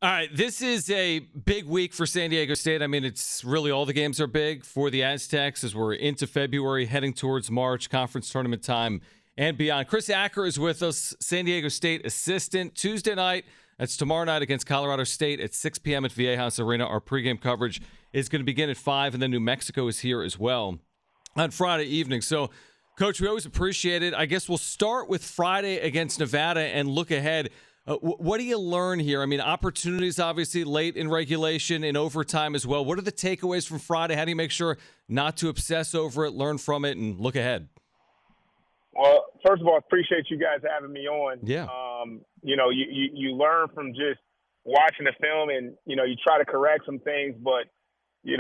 All right, this is a big week for San Diego State. I mean, it's really all the games are big for the Aztecs as we're into February, heading towards March, conference tournament time and beyond. Chris Acker is with us, San Diego State assistant. Tuesday night, that's tomorrow night against Colorado State at 6 p.m. at Viejas Arena. Our pregame coverage is going to begin at 5, and then New Mexico is here as well on Friday evening. So, Coach, we always appreciate it. I guess we'll start with Friday against Nevada and look ahead. What do you learn here? I mean, opportunities obviously late in regulation, in overtime as well. What are the takeaways from Friday? How do you make sure not to obsess over it, learn from it, and look ahead? Well, first of all, appreciate you guys having me on. Yeah. You learn from just watching the film, and, you try to correct some things, but, you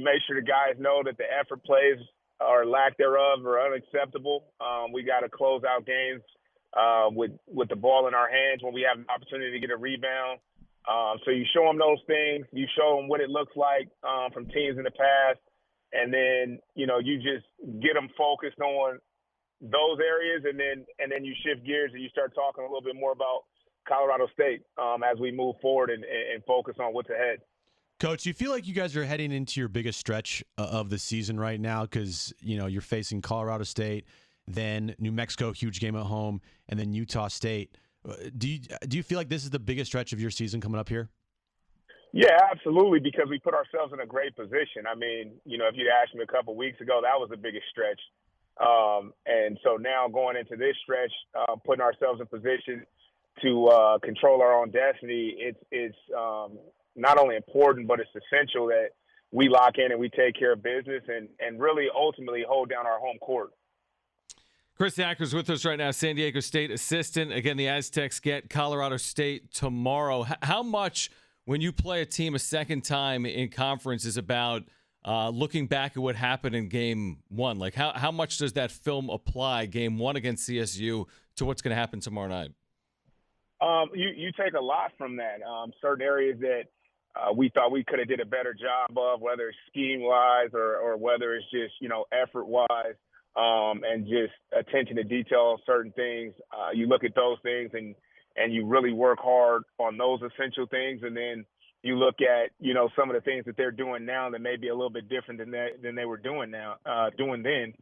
make sure the guys know that the effort plays or lack thereof are unacceptable. We got to close out games with the ball in our hands when we have an opportunity to get a rebound. So you show them those things. You show them what it looks like from teams in the past. And then, you just get them focused on those areas. And then you shift gears and you start talking a little bit more about Colorado State as we move forward and focus on what's ahead. Coach, do you feel like you guys are heading into your biggest stretch of the season right now? Because, you're facing Colorado State, then New Mexico, huge game at home, and then Utah State. Do you feel like this is the biggest stretch of your season coming up here? Yeah, absolutely, because we put ourselves in a great position. I mean, if you'd asked me a couple of weeks ago, that was the biggest stretch. And so now going into this stretch, putting ourselves in position to control our own destiny, it's not only important, but it's essential that we lock in and we take care of business and really ultimately hold down our home court. Chris Acker's with us right now, San Diego State assistant. Again, the Aztecs get Colorado State tomorrow. How much, when you play a team a second time in conference, is about looking back at what happened in game one? Like, how much does that film apply, game one against Sdsu, to what's going to happen tomorrow night? You take a lot from that. Certain areas that we thought we could have did a better job of, whether it's scheme-wise or whether it's just, effort-wise. And just attention to detail of certain things. You look at those things and you really work hard on those essential things. And then you look at, some of the things that they're doing now that may be a little bit different than they were doing then,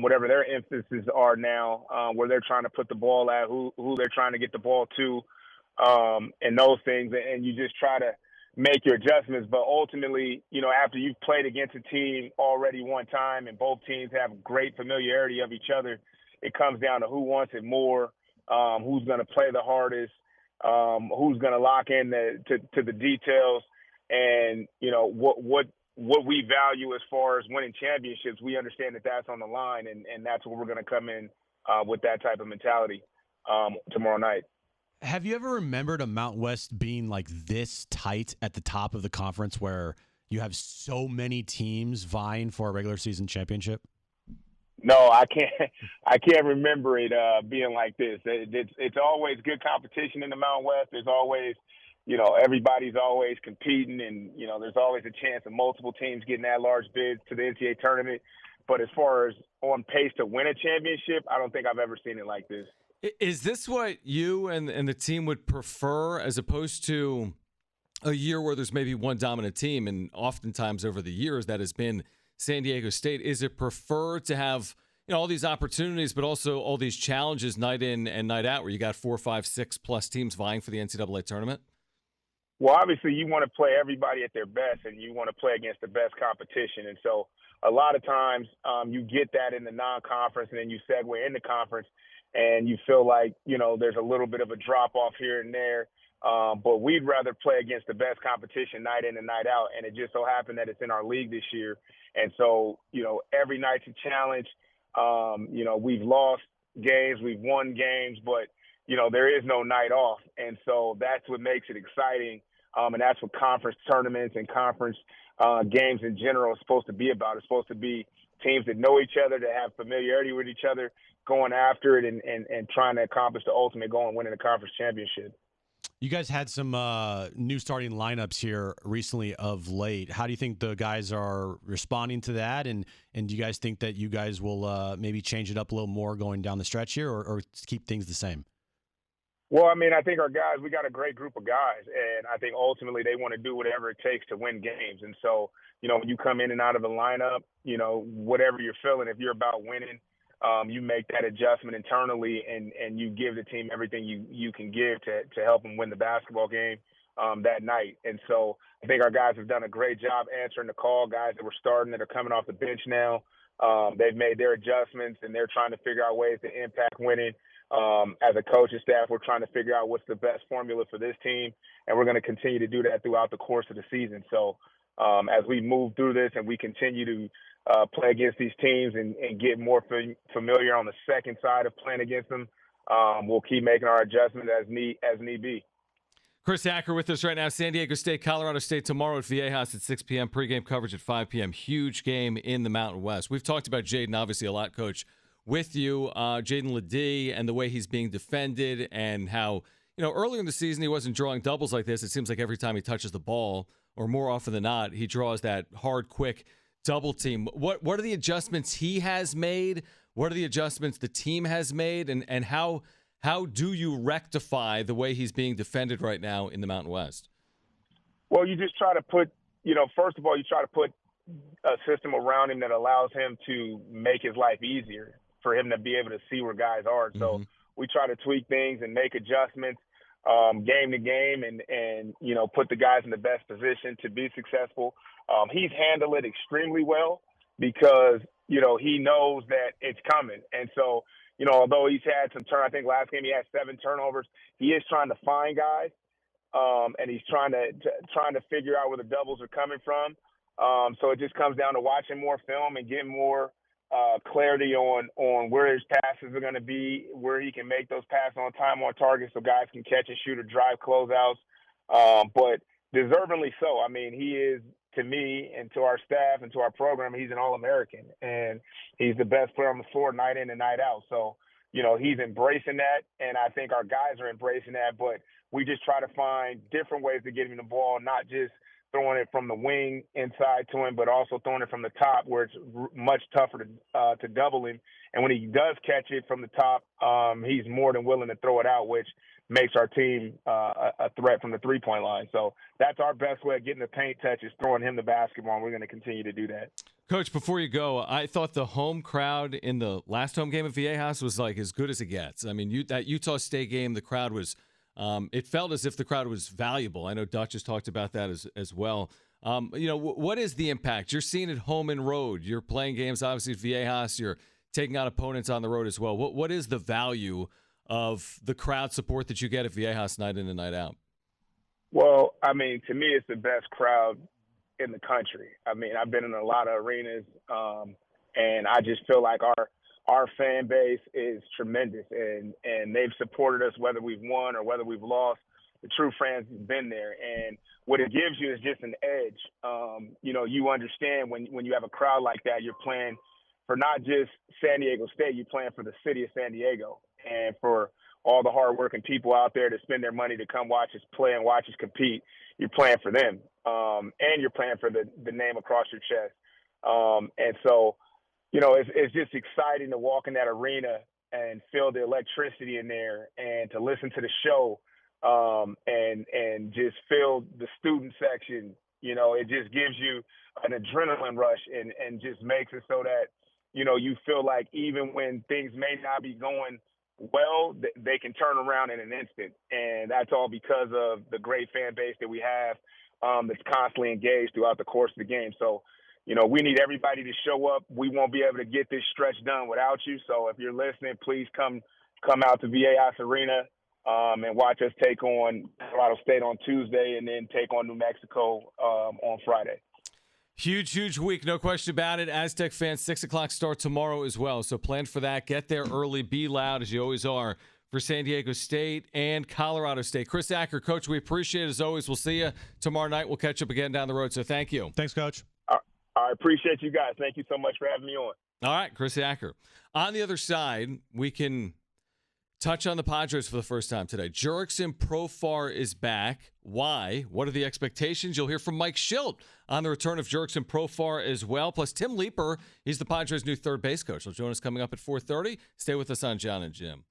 whatever their emphasis are now, where they're trying to put the ball at, who they're trying to get the ball to, and those things. And you just try to make your adjustments, but ultimately, after you've played against a team already one time and both teams have great familiarity of each other, it comes down to who wants it more, who's going to play the hardest, who's going to lock in to the details, and what we value as far as winning championships. We understand that that's on the line, and that's where we're going to come in with that type of mentality tomorrow night. Have you ever remembered a Mountain West being like this tight at the top of the conference where you have so many teams vying for a regular season championship? No, I can't remember it being like this. It's always good competition in the Mountain West. There's always, everybody's always competing, and, there's always a chance of multiple teams getting that large bid to the NCAA tournament. But as far as on pace to win a championship, I don't think I've ever seen it like this. Is this what you and the team would prefer, as opposed to a year where there's maybe one dominant team? And oftentimes over the years that has been San Diego State. Is it preferred to have all these opportunities, but also all these challenges night in and night out, where you got 4, 5, 6+ teams vying for the NCAA tournament? Well, obviously you want to play everybody at their best, and you want to play against the best competition. And so a lot of times you get that in the non-conference, and then you segue into conference, and you feel like, there's a little bit of a drop-off here and there. But we'd rather play against the best competition night in and night out, and it just so happened that it's in our league this year. And so, every night's a challenge. We've lost games, we've won games, but, there is no night off. And so that's what makes it exciting. And that's what conference tournaments and conference games in general is supposed to be about. It's supposed to be teams that know each other, that have familiarity with each other, going after it and trying to accomplish the ultimate goal and winning the conference championship. You guys had some new starting lineups here recently of late. How do you think the guys are responding to that? And do you guys think that you guys will maybe change it up a little more going down the stretch here, or keep things the same? Well, I mean, I think our guys, we got a great group of guys, and I think ultimately they want to do whatever it takes to win games. And so, when you come in and out of the lineup, whatever you're feeling, if you're about winning, you make that adjustment internally and you give the team everything you can give to help them win the basketball game that night. And so I think our guys have done a great job answering the call, guys that were starting that are coming off the bench now. They've made their adjustments, and they're trying to figure out ways to impact winning. As a coaching staff, we're trying to figure out what's the best formula for this team, and we're going to continue to do that throughout the course of the season. So as we move through this and we continue to play against these teams and get more familiar on the second side of playing against them, we'll keep making our adjustments as need be. Chris Acker with us right now. San Diego State, Colorado State tomorrow at Viejas at 6 p.m. Pregame coverage at 5 p.m. Huge game in the Mountain West. We've talked about Jaden obviously a lot, Coach, with you. Jaden Ledee and the way he's being defended and how, earlier in the season he wasn't drawing doubles like this. It seems like every time he touches the ball, or more often than not, he draws that hard, quick double team. What are the adjustments he has made? What are the adjustments the team has made? And how do you rectify the way he's being defended right now in the Mountain West? Well, you just try to put, first of all, you try to put a system around him that allows him to make his life easier for him to be able to see where guys are. So we try to tweak things and make adjustments game to game and put the guys in the best position to be successful. He's handled it extremely well because, he knows that it's coming. And so, although he's had some I think last game he had 7 turnovers, he is trying to find guys, and he's trying to figure out where the doubles are coming from. So it just comes down to watching more film and getting more clarity on where his passes are going to be, where he can make those passes on time, on target, so guys can catch and shoot or drive closeouts. But deservingly so. I mean, he is, to me and to our staff and to our program, he's an All-American, and he's the best player on the floor night in and night out. So, he's embracing that, and I think our guys are embracing that. But we just try to find different ways to get him the ball, not just throwing it from the wing inside to him, but also throwing it from the top where it's much tougher to double him. And when he does catch it from the top, he's more than willing to throw it out, which makes our team a threat from the three-point line. So that's our best way of getting the paint touch is throwing him the basketball, and we're going to continue to do that. Coach, before you go, I thought the home crowd in the last home game at Viejas was like as good as it gets. I mean, that Utah State game, the crowd was it felt as if the crowd was valuable. I know Dutch has talked about that as well. What is the impact? You're seeing it home and road. You're playing games, obviously, at Viejas. You're taking on opponents on the road as well. What is the value of the crowd support that you get at Viejas night in and night out? Well, I mean, to me, it's the best crowd in the country. I mean, I've been in a lot of arenas, and I just feel like our fan base is tremendous, and they've supported us whether we've won or whether we've lost. The true fans have been there, and what it gives you is just an edge. You understand when you have a crowd like that, you're playing for not just San Diego State, you're playing for the city of San Diego, and for all the hardworking people out there to spend their money to come watch us play and watch us compete. You're playing for them, and you're playing for the name across your chest. And so, it's just exciting to walk in that arena and feel the electricity in there and to listen to the show and just feel the student section. It just gives you an adrenaline rush and just makes it so that, you feel like even when things may not be going well, they can turn around in an instant. And that's all because of the great fan base that we have that's constantly engaged throughout the course of the game. So, we need everybody to show up. We won't be able to get this stretch done without you. So if you're listening, please come out to Viejas Arena and watch us take on Colorado State on Tuesday and then take on New Mexico on Friday. Huge week, no question about it. Aztec fans, 6 o'clock start tomorrow as well. So plan for that. Get there early. Be loud, as you always are, for San Diego State and Colorado State. Chris Acker, Coach, we appreciate it as always. We'll see you tomorrow night. We'll catch up again down the road. So thank you. Thanks, Coach. I appreciate you guys. Thank you so much for having me on. All right, Chris Acker. On the other side, we can touch on the Padres for the first time today. Jurickson Profar is back. Why? What are the expectations? You'll hear from Mike Schilt on the return of Jurickson Profar as well. Plus, Tim Leeper, he's the Padres' new third base coach. He'll join us coming up at 4:30. Stay with us on John and Jim.